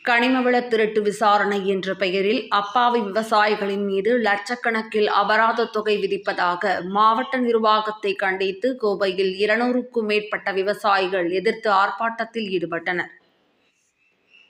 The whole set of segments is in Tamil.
கனிமவள திருட்டு விசாரணை என்ற பெயரில் அப்பாவி விவசாயிகளின் மீது லட்சக்கணக்கில் அபராத தொகை விதிப்பதாக மாவட்ட நிர்வாகத்தை கண்டித்து கோவையில் 200க்கும் மேற்பட்ட விவசாயிகள் எதிர்த்து ஆர்ப்பாட்டத்தில் ஈடுபட்டனர்.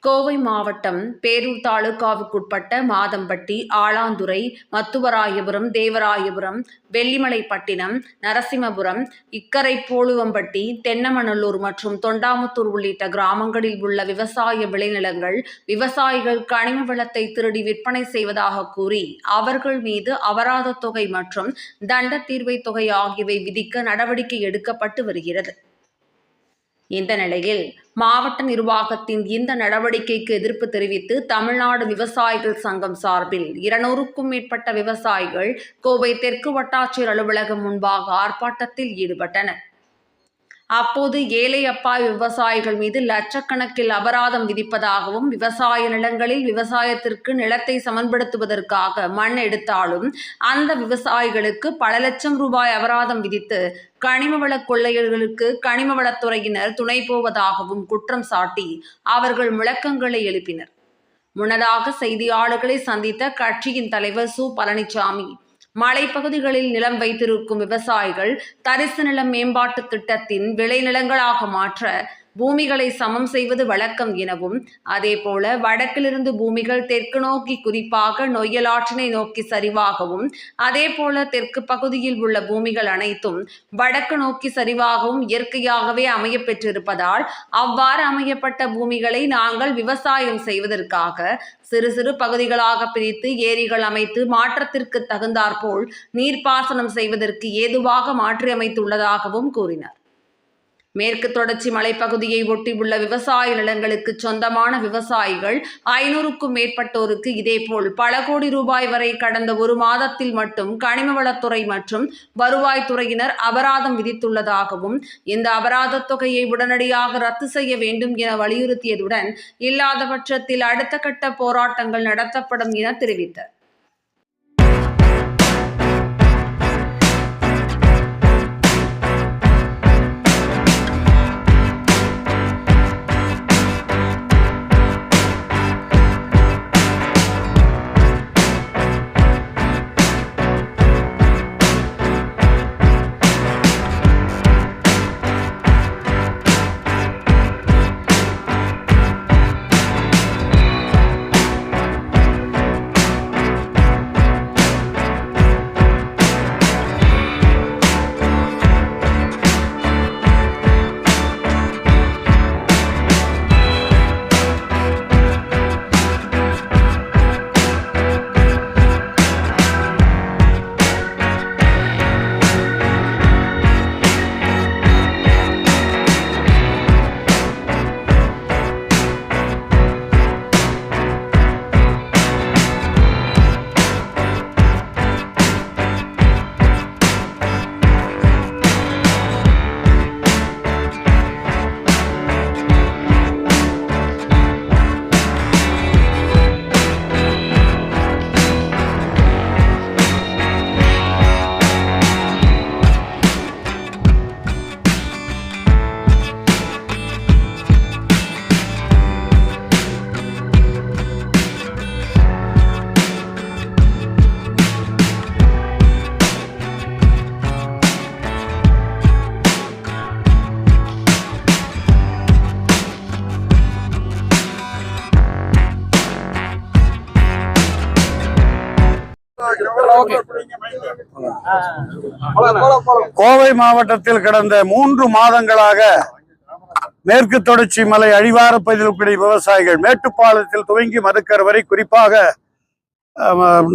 கோவை மாவட்டம் பேரூர் தாலுகாவுக்குட்பட்ட மாதம்பட்டி, ஆலாந்துறை, மத்துவராயபுரம், தேவராயபுரம், வெள்ளிமலைப்பட்டினம், நரசிம்மபுரம், இக்கரைப்போழுவம்பட்டி, தென்னமநல்லூர் மற்றும் தொண்டாமுத்தூர் உள்ளிட்ட கிராமங்களில் உள்ள விவசாய விளைநிலங்கள் விவசாயிகள் கனிம வளத்தை திருடி விற்பனை செய்வதாக கூறி அவர்கள் மீது அபராத தொகை மற்றும் தண்ட தீர்வை தொகை ஆகியவை விதிக்க நடவடிக்கை எடுக்கப்பட்டு வருகிறது. இந்த நிலையில் மாவட்ட நிர்வாகத்தின் இந்த நடவடிக்கைக்கு எதிர்ப்பு தெரிவித்து தமிழ்நாடு விவசாயிகள் சங்கம் சார்பில் 200க்கும் மேற்பட்ட விவசாயிகள் கோவை தெற்கு வட்டாட்சியர் அலுவலகம் முன்பாக ஆர்ப்பாட்டத்தில் ஈடுபட்டனர். அப்போது ஏழை அப்பாவி விவசாயிகள் மீது லட்சக்கணக்கில் அபராதம் விதிப்பதாகவும், விவசாய நிலங்களில் விவசாயத்திற்கு நிலத்தை சமன்படுத்துவதற்காக மண் எடுத்தாலும் அந்த விவசாயிகளுக்கு பல லட்சம் ரூபாய் அபராதம் விதித்து கனிமவள கொள்ளையர்களுக்கு கனிமவளத்துறையினர் துணை போவதாகவும் குற்றம் சாட்டி அவர்கள் முழக்கங்களை எழுப்பினர். முன்னதாக செய்தியாளர்களை சந்தித்த கட்சியின் தலைவர் சு. பழனிசாமி, மலைப்பகுதிகளில் நிலம் வைத்திருக்கும் விவசாயிகள் தரிசு நிலம் மேம்பாட்டு திட்டத்தின் விளைநிலங்களாக மாற்ற பூமிகளை சமம் செய்வது வழக்கம் எனவும், அதேபோல வடக்கிலிருந்து பூமிகள் தெற்கு நோக்கி, குறிப்பாக நொய்யலாற்றினை நோக்கி சரிவாகவும், அதேபோல தெற்கு பகுதியில் உள்ள பூமிகள் அனைத்தும் வடக்கு நோக்கி சரிவாகவும் இயற்கையாகவே அமைய பெற்றிருப்பதால் அவ்வாறு அமையப்பட்ட பூமிகளை நாங்கள் விவசாயம் செய்வதற்காக சிறு சிறு பகுதிகளாக பிரித்து ஏரிகள் அமைத்து மாற்றத்திற்கு தகுந்தாற்போல் நீர்ப்பாசனம் செய்வதற்கு ஏதுவாக மாற்றியமைத்துள்ளதாகவும் கூறினார். மேற்கு தொடர்ச்சி மலைப்பகுதியை ஒட்டியுள்ள விவசாய நிலங்களுக்கு சொந்தமான விவசாயிகள் 500க்கும் மேற்பட்டோருக்கு இதேபோல் பல கோடி ரூபாய் வரை கடந்த ஒரு மாதத்தில் மட்டும் கனிமவளத்துறை மற்றும் வருவாய்த்துறையினர் அபராதம் விதித்துள்ளதாகவும், இந்த அபராத தொகையை உடனடியாக ரத்து செய்ய வேண்டும் என வலியுறுத்தியதுடன் இல்லாத பட்சத்தில் அடுத்த கட்ட போராட்டங்கள் நடத்தப்படும் என தெரிவித்தார். கோவை மாவட்டத்தில் கடந்த 3 மாதங்களாக மேற்கு தொடர்ச்சி மலை அடிவார பகுதியில் விவசாயிகள் மேட்டுப்பாளையத்தில் துவங்கி மதுக்கர் வரை, குறிப்பாக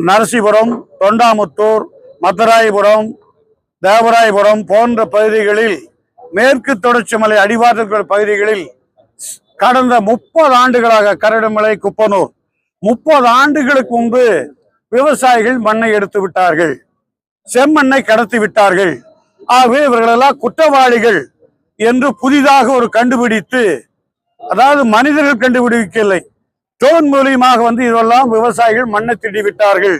நரசிபுரம், தொண்டாமுத்தூர், மதுராயபுரம், தேவராயபுரம் போன்ற பகுதிகளில் மேற்கு தொடர்ச்சி மலை அடிவார பகுதிகளில் கடந்த 30 ஆண்டுகளாக கரடுமலை, குப்பனூர் 30 ஆண்டுகளுக்கு முன்பு விவசாயிகள் மண்ணை எடுத்து விட்டார்கள், செம்மண்ணை கடத்தி விட்டார்கள். ஆகவே இவர்களெல்லாம் குற்றவாளிகள் என்று புதிதாக ஒரு கண்டுபிடித்து, அதாவது மனிதர்கள் கண்டுபிடிக்கவில்லை, ட்ரோன் மூலியமாக இதெல்லாம் விவசாயிகள் மண்ணை திருடி விட்டார்கள்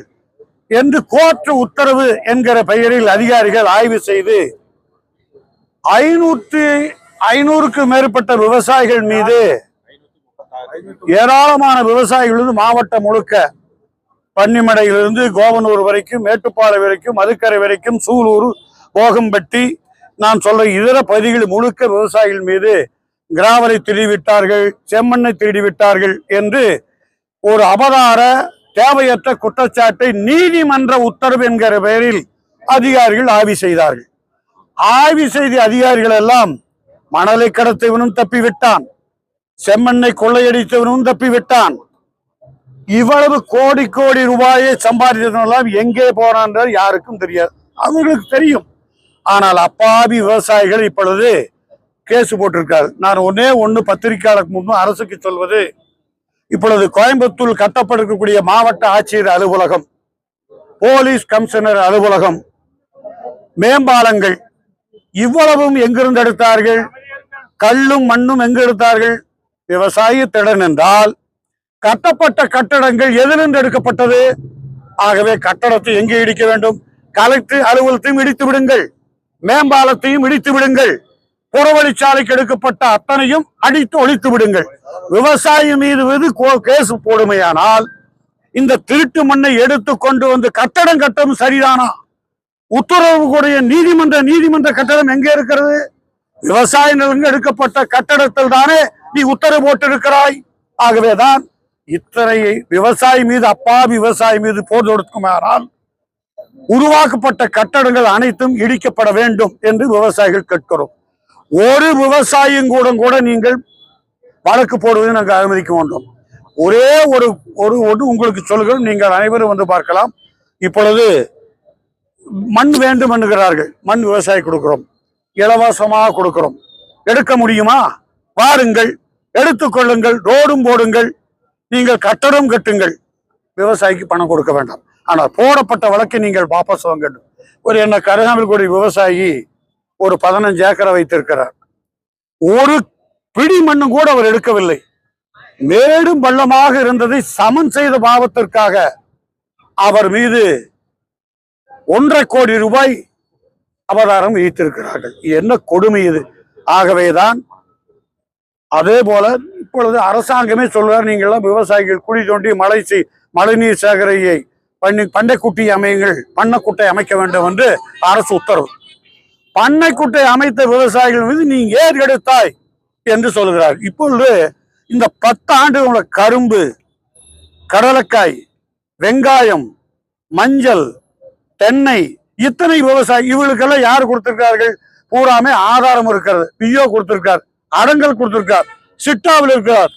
என்று கோர்ட் உத்தரவு என்கிற பெயரில் அதிகாரிகள் ஆய்வு செய்து 500க்கும் மேற்பட்ட விவசாயிகள் மீது ஏராளமான விவசாயிகள் மாவட்டம் முழுக்க பன்னிமடையிலிருந்து கோவனூர் வரைக்கும், மேட்டுப்பாளையம் வரைக்கும், மதுக்கரை வரைக்கும், சூலூர், போகம்பட்டி, நான் சொல்ற இதர பகுதிகள் முழுக்க விவசாயிகள் மீது கிராவலை திருடிவிட்டார்கள், செம்மண்ணை திருடிவிட்டார்கள் என்று ஒரு அபராத தேவையற்ற குற்றச்சாட்டை நீதிமன்ற உத்தரவு என்கிற பெயரில் அதிகாரிகள் ஆய்வு செய்தார்கள். ஆய்வு செய்த அதிகாரிகள் எல்லாம் மணலை கடத்தவனும் தப்பிவிட்டான், செம்மண்ணை கொள்ளையடித்தவனும் தப்பிவிட்டான், இவ்வளவு கோடி கோடி ரூபாயை சம்பாதித்ததெல்லாம் எங்கே போறான் யாருக்கும் தெரியாது. அவங்களுக்கு தெரியும். ஆனால் அப்பாவி விவசாயிகள் இப்பொழுது கேஸ் போட்டிருக்காரு. நான் ஒன்னு பத்திரிகையாளருக்கு முன்பு அரசுக்கு சொல்வது, இப்பொழுது கோயம்புத்தூர் கட்டப்பட்டிருக்கக்கூடிய மாவட்ட ஆட்சியர் அலுவலகம், போலீஸ் கமிஷனர் அலுவலகம், மேம்பாலங்கள் இவ்வளவும் எங்கிருந்து எடுத்தார்கள்? கல்லும் மண்ணும் எங்கு எடுத்தார்கள்? விவசாயத்திடம் என்றால் கட்டப்பட்ட கட்டடங்கள் எதிலிருந்து எடுக்கப்பட்டது? ஆகவே கட்டடத்தை எங்கே இடிக்க வேண்டும்? கலெக்டர் அலுவலகத்தையும் இடித்து விடுங்கள், மேம்பாலத்தையும் இடித்து விடுங்கள், புறவழிச்சாலைக்கு எடுக்கப்பட்ட அத்தனையும் அடித்து ஒழித்து விடுங்கள். விவசாயி மீது கேஸ் போடுமையானால் இந்த திருட்டு மண்ணை எடுத்து கொண்டு வந்து கட்டடம் கட்டவும் சரிதானா? உத்தரவு கூடிய நீதிமன்ற கட்டடம் எங்கே இருக்கிறது? விவசாய நிலங்கள் எடுக்கப்பட்ட கட்டடத்தில் தானே நீ உத்தரவு போட்டிருக்கிறாய். ஆகவேதான் இத்தனை விவசாயி மீது, அப்பாவி விவசாயி மீது போர் தொடுக்குமானால் உருவாக்கப்பட்ட கட்டடங்கள் அனைத்தும் இடிக்கப்பட வேண்டும் என்று விவசாயிகள் கேட்கிறோம். ஒரு விவசாயியும் கூட நீங்கள் வழக்கு போடுவதை நாங்கள் அனுமதிக்க வேண்டும். ஒரே ஒரு உங்களுக்கு சொல்கிறோம், நீங்கள் அனைவரும் வந்து பார்க்கலாம். இப்பொழுது மண் வேண்டும் என்கிறார்கள். மண் விவசாயி கொடுக்கிறோம், இலவசமாக கொடுக்கிறோம். எடுக்க முடியுமா? வாருங்கள், எடுத்துக்கொள்ளுங்கள், ரோடும் போடுங்கள், நீங்கள் கட்டடம் கட்டுங்கள். விவசாயிக்கு பணம் கொடுக்க வேண்டாம். ஆனால் போடப்பட்ட வழக்கை நீங்கள் வாபஸ் வாங்க வேண்டும். ஒரு என்ன கருகாமல் கூடிய விவசாயி ஒரு 15 ஏக்கரை வைத்திருக்கிறார். ஒரு பிடி மண்ணும் கூட அவர் எடுக்கவில்லை. மேடும் பள்ளமாக இருந்ததை சமன் செய்த பாவத்திற்காக அவர் மீது 1.5 கோடி ரூபாய் அபராதம் விதித்திருக்கிறார்கள். என்ன கொடுமை இது! ஆகவேதான் அதே போல இப்பொழுது அரசாங்கமே சொல்றார், நீங்கள்லாம் விவசாயிகள் குழி தோண்டி மழைநீர் சேகரியை பண்ணைக்குட்டை அமையுங்கள், பண்ணைக்குட்டை அமைக்க வேண்டும் என்று அரசு உத்தரவு. பண்ணைக்குட்டை அமைத்த விவசாயிகள் மீது நீ ஏர் எடுத்தாய் என்று சொல்கிறார். இப்பொழுது இந்த 10 ஆண்டு கரும்பு, கடலக்காய், வெங்காயம், மஞ்சள், தென்னை, இத்தனை விவசாயி இவர்களுக்கெல்லாம் யார் கொடுத்திருக்கிறார்கள்? பூராமே ஆதாரம் இருக்கிறது. பிஓ கொடுத்திருக்கார், அடங்கல் கொடுத்திருக்கார், சிட்டாவில் இருக்கிறார்,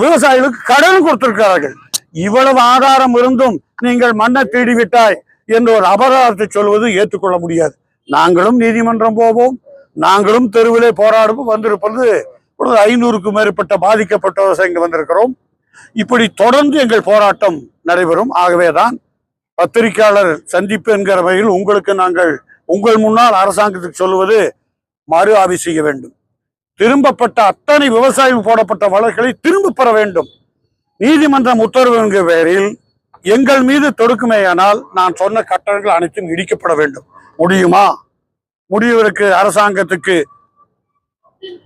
விவசாயிகளுக்கு கடன் கொடுத்திருக்கிறார்கள். இவ்வளவு ஆதாரம் இருந்தும் நீங்கள் மண்ணை தேடிவிட்டாய் என்று ஒரு அபராதத்தை சொல்வது ஏற்றுக்கொள்ள முடியாது. நாங்களும் நீதிமன்றம் போவோம், நாங்களும் தெருவிலே போராடுவோம். வந்திருப்பது 500க்கும் மேற்பட்ட பாதிக்கப்பட்ட விவசாயிகள் வந்திருக்கிறோம். இப்படி தொடர்ந்து எங்கள் போராட்டம் நடைபெறும். ஆகவேதான் பத்திரிகையாளர் சந்திப்பு என்கிற வகையில் உங்களுக்கு நாங்கள் உங்கள் முன்னால் அரசாங்கத்துக்கு சொல்லுவது, மறு ஆய்வு செய்ய வேண்டும். திரும்பப்பட்ட அத்தனை விவசாயம் போடப்பட்ட வழக்குகளை திரும்ப பெற வேண்டும். நீதிமன்றம் உத்தரவு என்கிற பெயரில் எங்கள் மீது தொடுக்குமேயானால் நான் சொன்ன கட்டடங்கள் அனைத்தும் இடிக்கப்பட வேண்டும். முடியுமா? முடிவதற்கு அரசாங்கத்துக்கு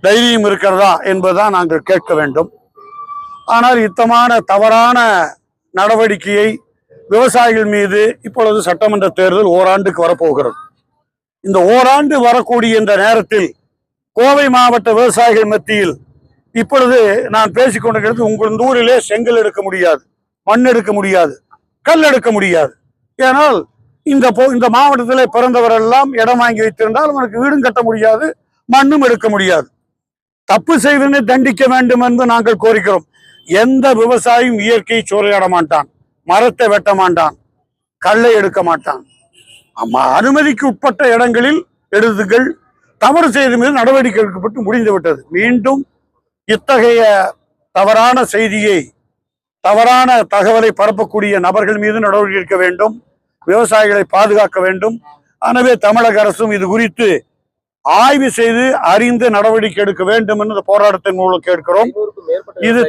தைரியம் இருக்கிறதா என்பதுதான் நாங்கள் கேட்க வேண்டும். ஆனால் இத்தமான தவறான நடவடிக்கையை விவசாயிகள் மீது இப்பொழுது சட்டமன்ற தேர்தல் ஓராண்டுக்கு வரப்போகிறது. இந்த ஓராண்டு வரக்கூடிய இந்த நேரத்தில் கோவை மாவட்ட விவசாயிகள் மத்தியில் இப்பொழுது நான் பேசிக்கொண்டிருக்கிறது, உங்கள் ஊரிலே செங்கல் எடுக்க முடியாது, மண் எடுக்க முடியாது, கல் எடுக்க முடியாது. ஏனால் இந்த மாவட்டத்தில் பிறந்தவரெல்லாம் இடம் வாங்கி வைத்திருந்தால் அவனுக்கு வீடும் கட்ட முடியாது, மண்ணும் எடுக்க முடியாது. தப்பு செய்வதனை தண்டிக்க வேண்டும் என்று நாங்கள் கோரிக்கிறோம். எந்த விவசாயியும் இயற்கையை சூறையாட மாட்டான், மரத்தை வெட்ட மாட்டான், கல்லை எடுக்க மாட்டான். அனுமதிக்கு உட்பட்ட இடங்களில் எடுத்துகள் தவறு செய்த மீது நடவடிக்கை எடுக்கப்பட்டு முடிந்து விட்டது. மீண்டும் இத்தகைய தவறான செய்தியை, தவறான தகவலை பரப்பக்கூடிய நபர்கள் மீது நடவடிக்கை எடுக்க வேண்டும். விவசாயிகளை பாதுகாக்க வேண்டும். எனவே தமிழக அரசும் இது குறித்து ஆய்வு செய்து அறிந்து நடவடிக்கை எடுக்க வேண்டும் என்று போராட்டத்தின் மூலம் கேட்கிறோம். இது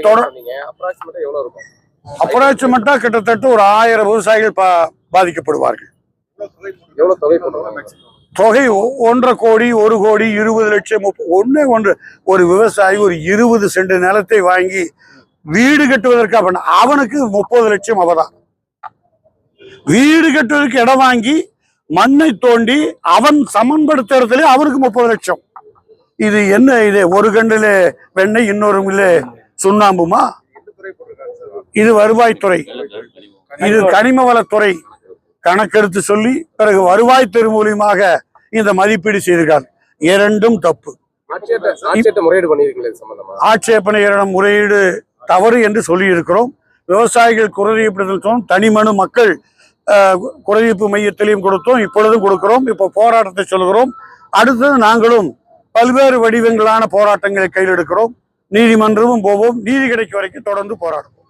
அப்ராக்சிமேட்டா கிட்டத்தட்ட ஒரு 1000 விவசாயிகள் பாதிக்கப்படுவார்கள். தொகை 1.5 கோடி, 1 கோடி, 20 லட்சம், 1 ஒரு விவசாயி ஒரு 20 சென்ட் நிலத்தை வாங்கி வீடு கட்டுவதற்கு அவனுக்கு 30 லட்சம் அவதான். வீடு கட்டுவதற்கு இடம் வாங்கி மண்ணை தோண்டி அவன் சமன்படுத்துறதுல அவனுக்கு 30 லட்சம். இது என்ன? இது ஒரு கண்ணுல வெண்ணெய் இன்னொரு சுண்ணாம்புமா? இது வருவாய்த்துறை, இது கனிம வளத்துறை கணக்கெடுத்து சொல்லி பிறகு வருவாய்த்துறை மூலியமாக இந்த மதிப்பீடு செய்திருக்கார். இரண்டும் தப்பு. ஆட்சேபனை முறையீடு தவறு என்று சொல்லி இருக்கிறோம். விவசாயிகள் குறைதீர்ப்பு தனிமனு மக்கள் குறைதீர்ப்பு மையத்திலையும் கொடுத்தோம், இப்பொழுதும் கொடுக்கிறோம். இப்போ போராட்டத்தை சொல்கிறோம். அடுத்தது நாங்களும் பல்வேறு வடிவங்களான போராட்டங்களை கையில் எடுக்கிறோம். நீதிமன்றமும் போவோம். நீதி கிடைக்கும் வரைக்கும் தொடர்ந்து போராடுவோம்.